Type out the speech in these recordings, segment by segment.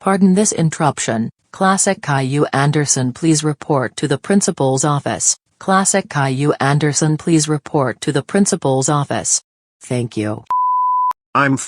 Pardon this interruption. Classic Caillou Anderson, please report to the principal's office. Classic Caillou Anderson, please report to the principal's office. Thank you. I'm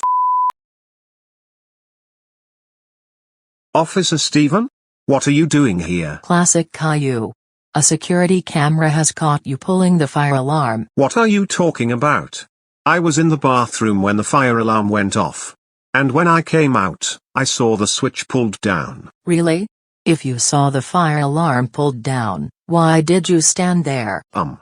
Officer Stephen? What are you doing here? Classic Caillou. A security camera has caught you pulling the fire alarm. What are you talking about? I was in the bathroom when the fire alarm went off. And when I came out, I saw the switch pulled down. Really? If you saw the fire alarm pulled down, why did you stand there? Um.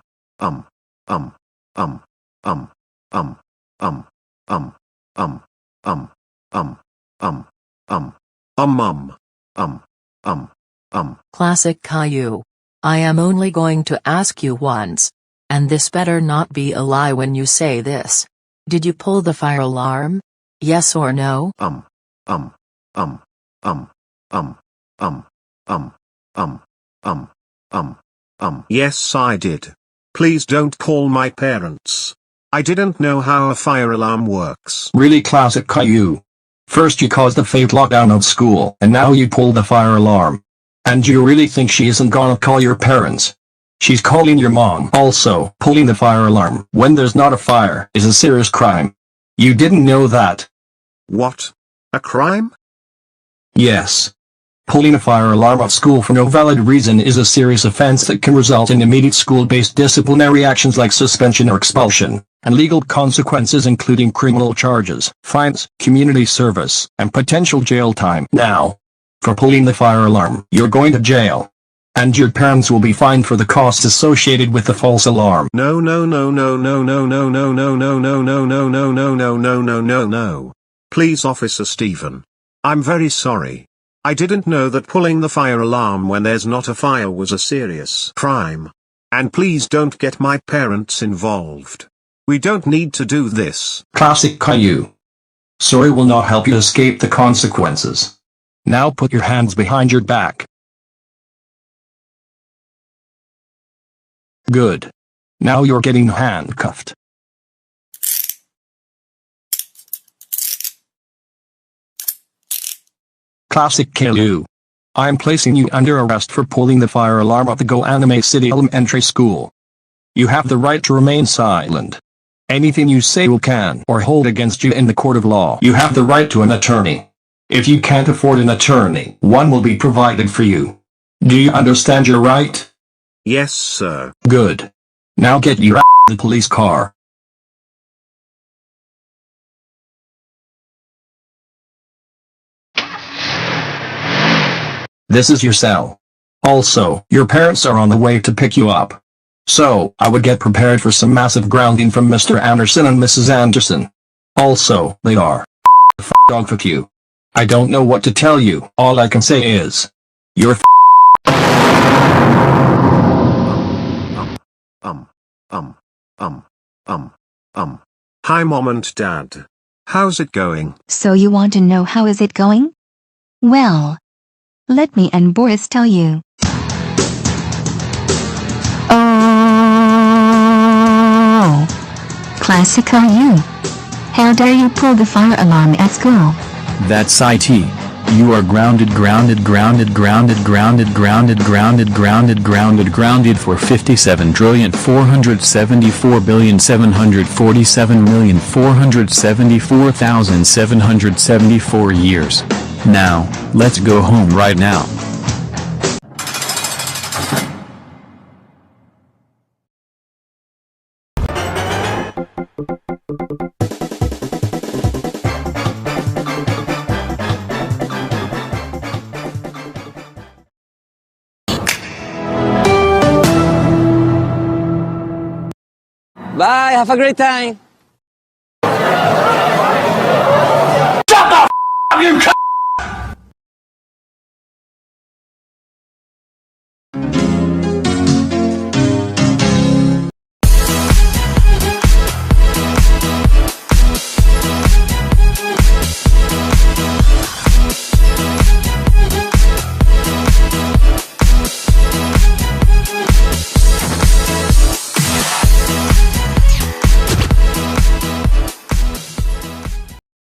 Classic Caillou. I am only going to ask you once. And this better not be a lie when you say this. Did you pull the fire alarm? Yes or no? Yes, I did. Please don't call my parents. I didn't know how a fire alarm works. Really, Classic Caillou. First you caused the fake lockdown of school, and now you pull the fire alarm. And you really think she isn't gonna call your parents? She's calling your mom. Also, pulling the fire alarm when there's not a fire is a serious crime. You didn't know that? What? A crime? Yes. Pulling a fire alarm at school for no valid reason is a serious offense that can result in immediate school-based disciplinary actions like suspension or expulsion, and legal consequences including criminal charges, fines, community service, and potential jail time. Now, for pulling the fire alarm, you're going to jail. And your parents will be fined for the costs associated with the false alarm. No. Please, Officer Stephen. I'm very sorry. I didn't know that pulling the fire alarm when there's not a fire was a serious crime. And please don't get my parents involved. We don't need to do this. Classic Caillou. Sorry will not help you escape the consequences. Now put your hands behind your back. Good. Now you're getting handcuffed. Classic Caillou. I'm placing you under arrest for pulling the fire alarm at the Go Anime City Elementary School. You have the right to remain silent. Anything you say will can or hold against you in the court of law. You have the right to an attorney. If you can't afford an attorney, one will be provided for you. Do you understand your right? Yes, sir. Good. Now get your ass in the police car. This is your cell. Also, your parents are on the way to pick you up. So, I would get prepared for some massive grounding from Mr. Anderson and Mrs. Anderson. Also, they are dog with you. I don't know what to tell you. All I can say is, you're Hi, Mom and Dad. How's it going? So you want to know how is it going? Well, let me and Boris tell you. Oh, Classic Caillou. How dare you pull the fire alarm at school? That's IT. You are grounded for 57,474,747,474,774 years. Now, let's go home right now. Bye, have a great time. Shut the f*** up, you